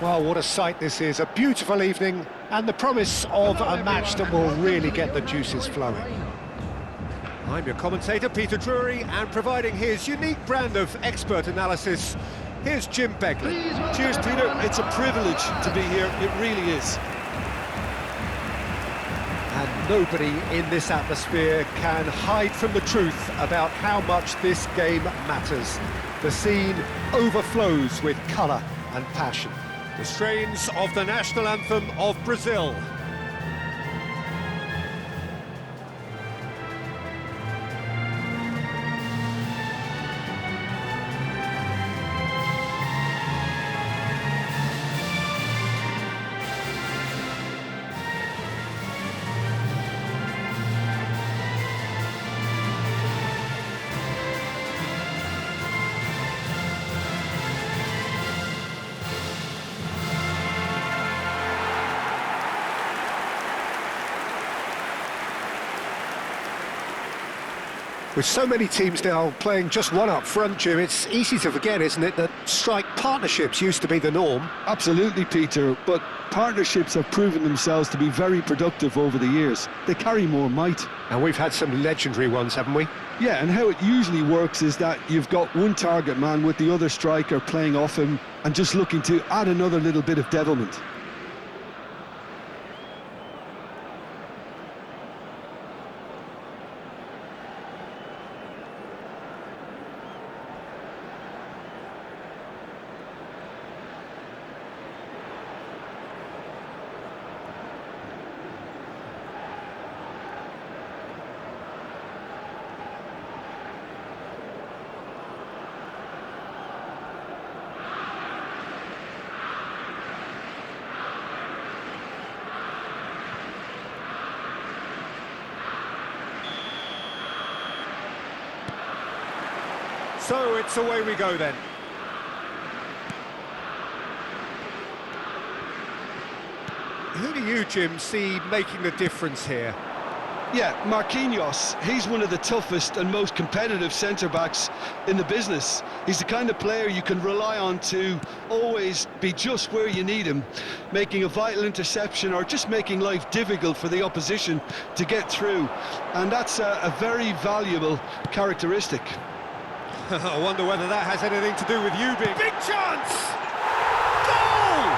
Well, what a sight this is. A beautiful evening and the promise of a match that will really get the juices flowing. I'm your commentator, Peter Drury, and providing his unique brand of expert analysis, here's Jim Begley. Cheers, Peter. It's a privilege to be here. It really is. And nobody in this atmosphere can hide from the truth about how much this game matters. The scene overflows with colour and passion. The strains of the national anthem of Brazil. With so many teams now playing just one up front, Jim, it's easy to forget, isn't it, that strike partnerships used to be the norm? Absolutely, Peter, but partnerships have proven themselves to be very productive over the years. They carry more might. And we've had some legendary ones, haven't we? Yeah, and how it usually works is that you've got one target man with the other striker playing off him and just looking to add another little bit of devilment. So it's away we go then. Who do you, Jim, see making the difference here? Yeah, Marquinhos, he's one of the toughest and most competitive centre-backs in the business. He's the kind of player you can rely on to always be just where you need him, making a vital interception or just making life difficult for the opposition to get through. And that's a very valuable characteristic. I wonder whether that has anything to do with you being... Big chance! Goal!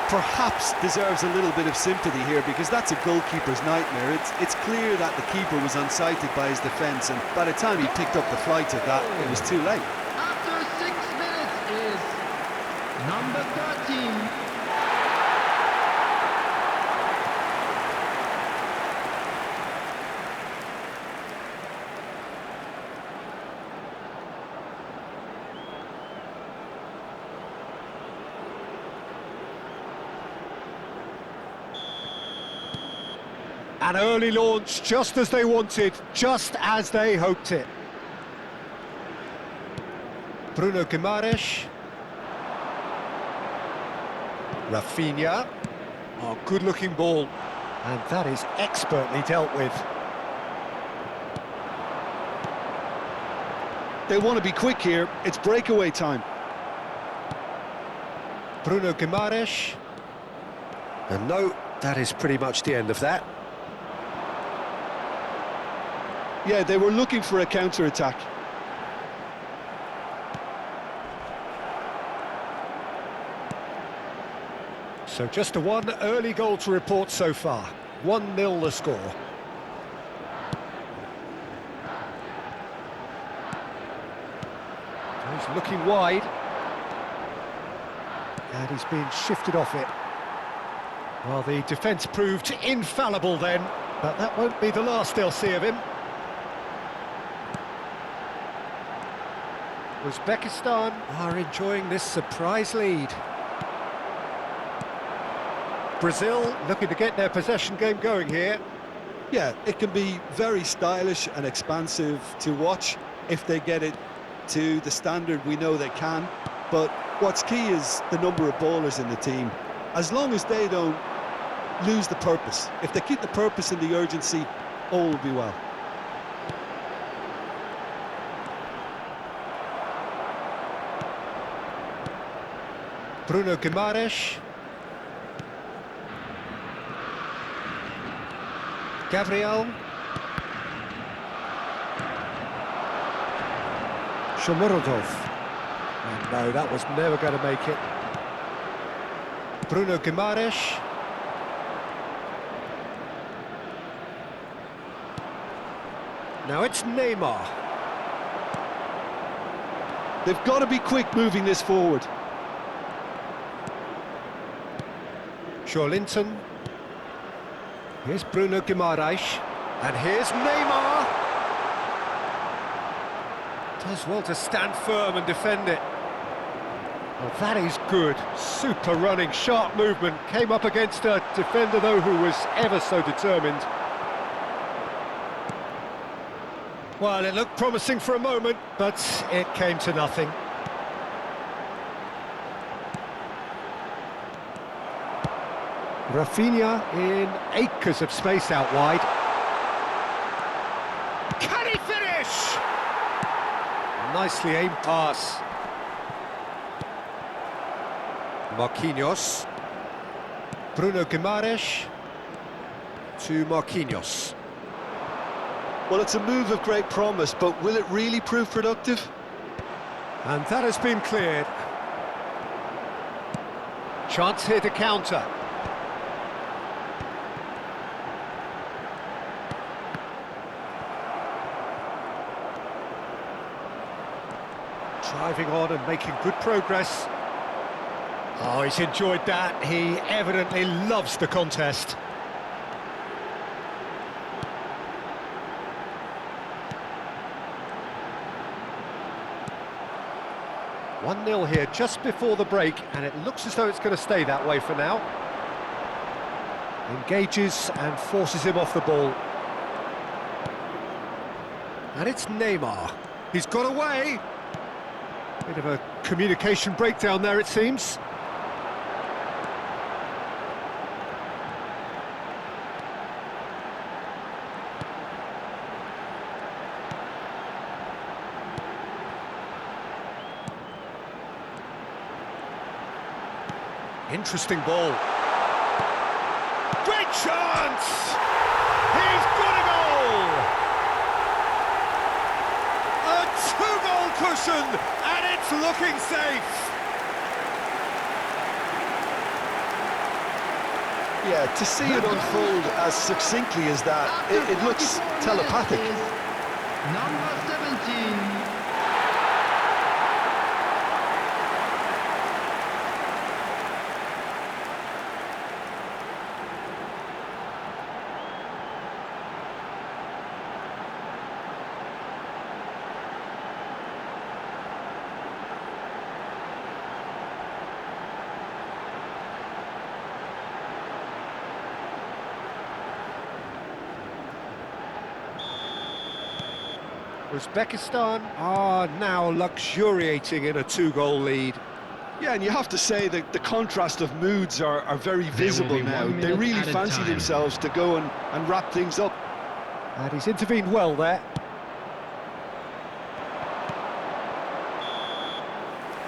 Perhaps deserves a little bit of sympathy here because that's a goalkeeper's nightmare. It's clear that the keeper was unsighted by his defence, and by the time he picked up the flight of that, it was too late. After 6 minutes is number 13. An early launch, just as they wanted, just as they hoped it. Bruno Guimaraes. Rafinha. Oh, good-looking ball. And that is expertly dealt with. They want to be quick here. It's breakaway time. Bruno Guimaraes. And no, that is pretty much the end of that. Yeah, they were looking for a counter-attack. So just a one early goal to report so far. 1-0 the score. He's looking wide. And he's been shifted off it. Well, the defence proved infallible then, but that won't be the last they'll see of him. Uzbekistan are enjoying this surprise lead. Brazil looking to get their possession game going here. Yeah, it can be very stylish and expansive to watch if they get it to the standard we know they can. But what's key is the number of ballers in the team. As long as they don't lose the purpose, if they keep the purpose and the urgency, all will be well. Bruno Guimaraes. Gabriel. Shomurodov. And no, that was never going to make it. Bruno Guimaraes. Now it's Neymar. They've got to be quick moving this forward. Linton. Here's Bruno Guimaraes. And here's Neymar. Does well to stand firm and defend it. Well, that is good. Super running, sharp movement. Came up against a defender, though, who was ever so determined. Well, it looked promising for a moment, but it came to nothing. Rafinha in acres of space out wide. Can he finish? Nicely aimed pass. Marquinhos. Bruno Guimaraes to Marquinhos. Well, it's a move of great promise, but will it really prove productive? And that has been cleared. Chance here to counter. Driving on and making good progress. Oh, he's enjoyed that. He evidently loves the contest. One 0 here just before the break, and it looks as though it's going to stay that way for now. Engages and forces him off the ball. And it's Neymar. He's got away. Bit of a communication breakdown there, it seems. Interesting ball. Great chance! He's got a goal! A two-goal cushion, and it's looking safe. Yeah, to see it unfold as succinctly as that, it looks telepathic. Number 17. Uzbekistan are now luxuriating in a two-goal lead. Yeah, and you have to say that the contrast of moods are very visible now. They really fancy themselves to go and wrap things up. And he's intervened well there.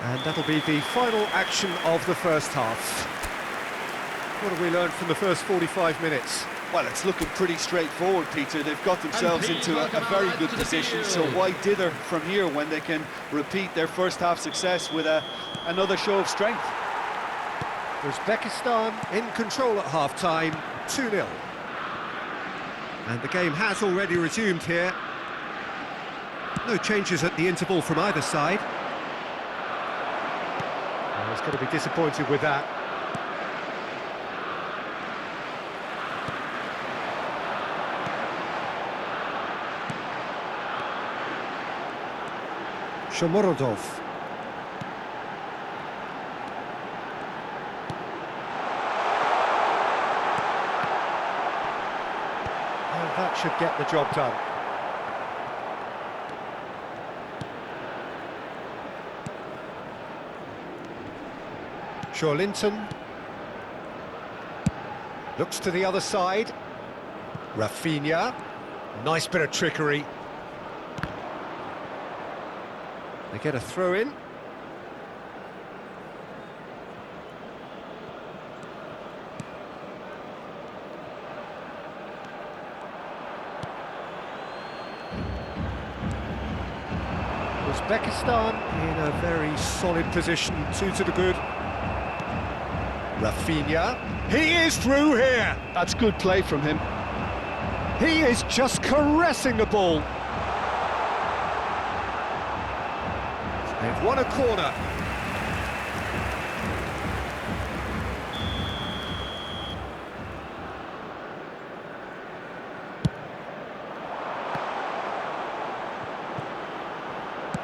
And that'll be the final action of the first half. What have we learned from the first 45 minutes? Well, it's looking pretty straightforward, Peter. They've got themselves into a very good position, so why dither from here when they can repeat their first half success with another show of strength? Uzbekistan in control at half-time, 2-0. And the game has already resumed here. No changes at the interval from either side. Well, he's going to be disappointed with that. Shomurodov. And that should get the job done. Linton. Looks to the other side. Rafinha. Nice bit of trickery. They get a throw in. Uzbekistan in a very solid position, 2 to the good. Rafinha, he is through here! That's good play from him. He is just caressing the ball. They've won a corner.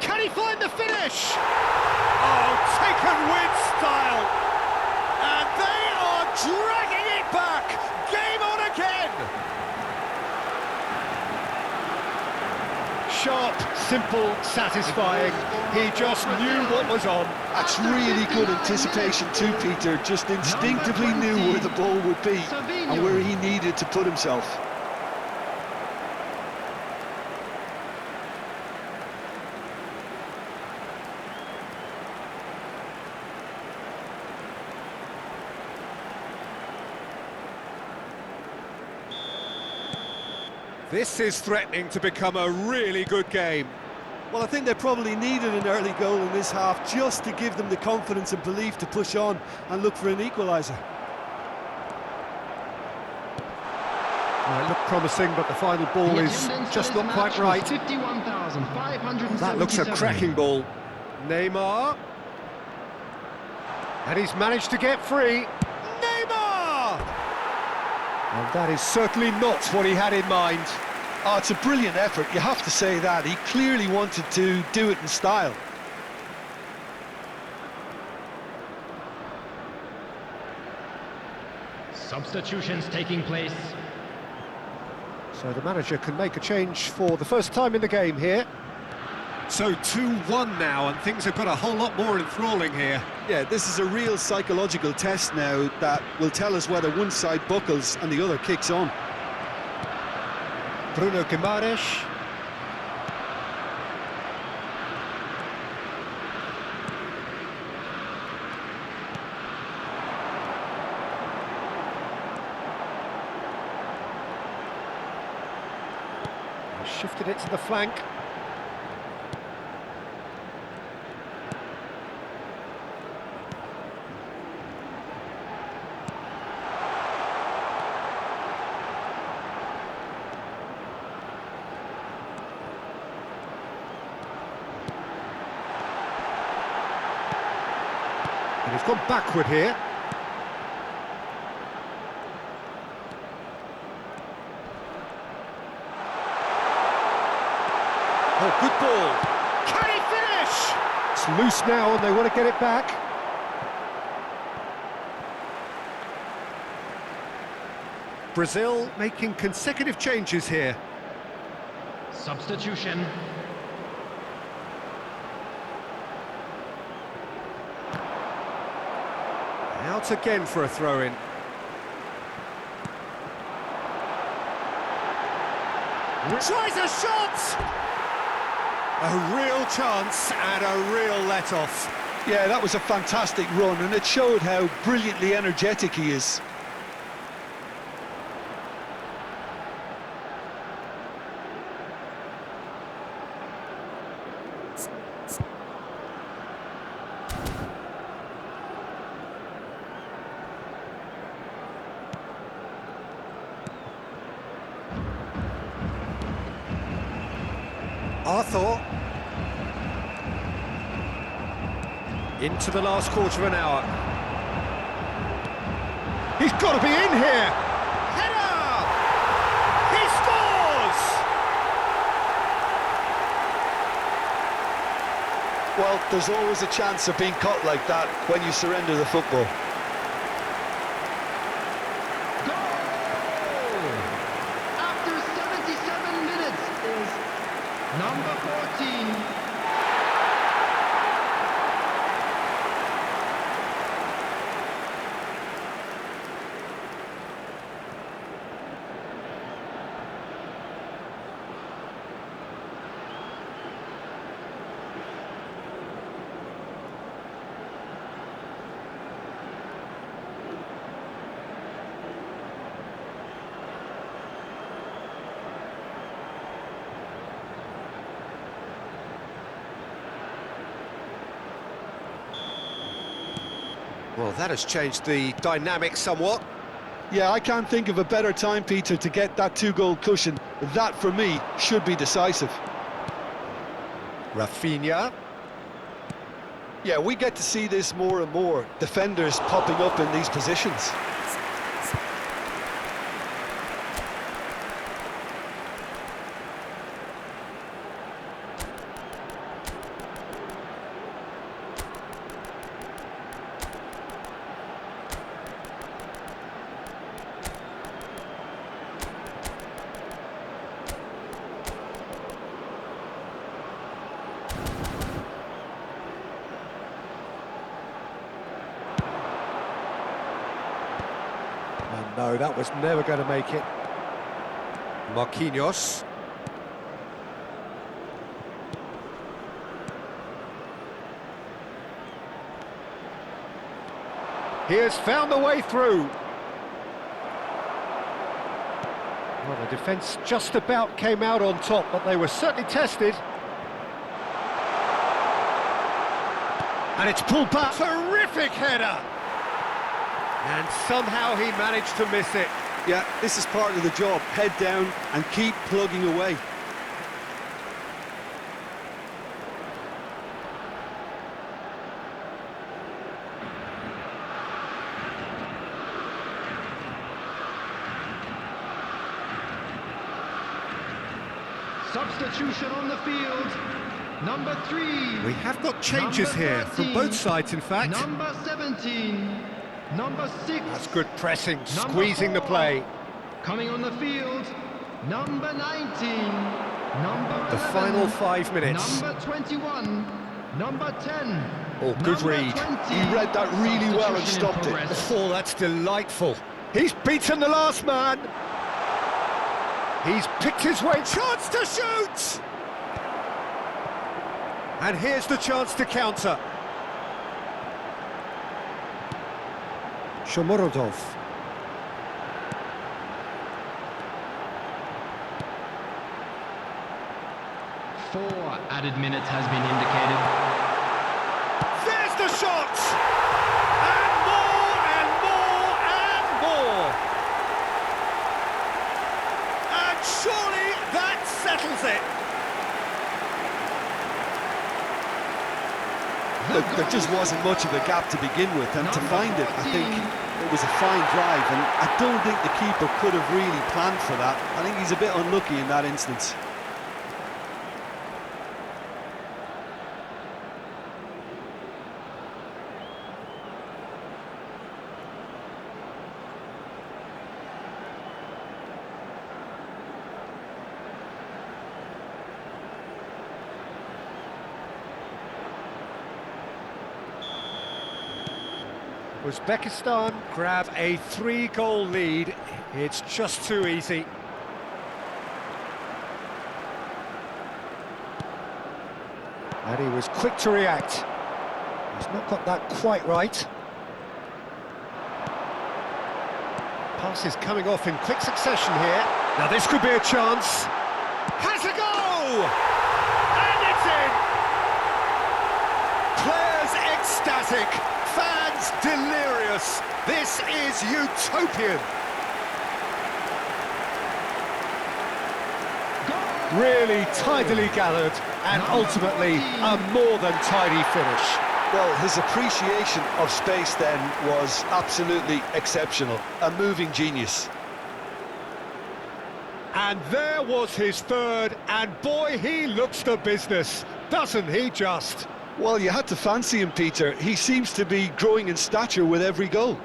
Can he find the finish? Oh, taken with style. And they are dragging it back. Game on again. Sharp, simple, satisfying. He just knew what was on. That's really good anticipation too, Peter. Just instinctively knew where the ball would be and where he needed to put himself. This is threatening to become a really good game. Well, I think they probably needed an early goal in this half just to give them the confidence and belief to push on and look for an equaliser. Well, it looked promising, but the final ball is just not quite right. That looks a cracking ball. Neymar. And he's managed to get free. Neymar! And that is certainly not what he had in mind. Oh, it's a brilliant effort, you have to say that. He clearly wanted to do it in style. Substitutions taking place. So the manager can make a change for the first time in the game here. So 2-1 now, and things have got a whole lot more enthralling here. Yeah, this is a real psychological test now that will tell us whether one side buckles and the other kicks on. Bruno Guimaraes. He shifted it to the flank. And he's gone backward here. Oh, good ball. Can he finish? It's loose now and they want to get it back. Brazil making consecutive changes here. Substitution. Out again for a throw-in. Tries a shot! A real chance and a real let-off. Yeah, that was a fantastic run, and it showed how brilliantly energetic he is. Arthur. Into the last quarter of an hour. He's got to be in here! Header! He scores! Well, there's always a chance of being caught like that when you surrender the football. After 77 minutes is number 14. Well, that has changed the dynamic somewhat. Yeah, I can't think of a better time, Peter, to get that two-goal cushion. That, for me, should be decisive. Rafinha. Yeah, we get to see this more and more. Defenders popping up in these positions. And no, that was never going to make it. Marquinhos. He has found a way through. Well, the defence just about came out on top, but they were certainly tested. And it's pulled back. Terrific header! And somehow he managed to miss it. Yeah, this is part of the job. Head down and keep plugging away. Substitution on the field. Number 3. We have got changes Number here from 13. both sides, in fact. Number 17. Number 6. That's good pressing, Number squeezing the 4. play. Coming on the field. Number 19. Number The 11. final 5 minutes. Number 21. Number 10. Oh, good Number read. 20. He read that really well and Substitution in stopped it. progress. Oh, that's delightful. He's beaten the last man. He's picked his way. Chance to shoot! And here's the chance to counter. Shomorodov. Four added minutes has been indicated. There's the shot! And more and more and more! And surely that settles it! Look, there just wasn't much of a gap to begin with, and to find it, I think it was a fine drive, and I don't think the keeper could have really planned for that. I think he's a bit unlucky in that instance. Uzbekistan grab a 3-goal lead. It's just too easy. And he was quick to react. He's not got that quite right. Pass is coming off in quick succession here. Now this could be a chance. Has a go! And it's in! Players ecstatic. Fans delirious. This is utopian. Really tidily gathered and ultimately a more than tidy finish. Well, his appreciation of space then was absolutely exceptional. A moving genius. And there was his third, and boy, he looks the business, doesn't he just? Well, you had to fancy him, Peter. He seems to be growing in stature with every goal.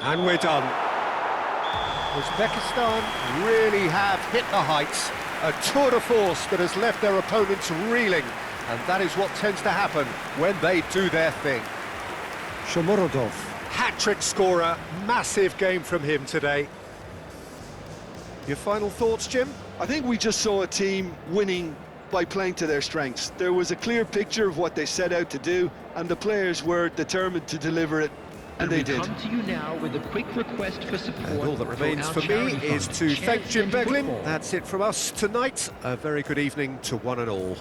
And we're done. Uzbekistan really have hit the heights. A tour de force that has left their opponents reeling. And that is what tends to happen when they do their thing. Shomorodov, hat-trick scorer, massive game from him today. Your final thoughts, Jim? I think we just saw a team winning by playing to their strengths. There was a clear picture of what they set out to do, and the players were determined to deliver it, and they did. Come to you now with a quick request for support. And all that remains for me is to thank Jim Beglin. That's it from us tonight. A very good evening to one and all.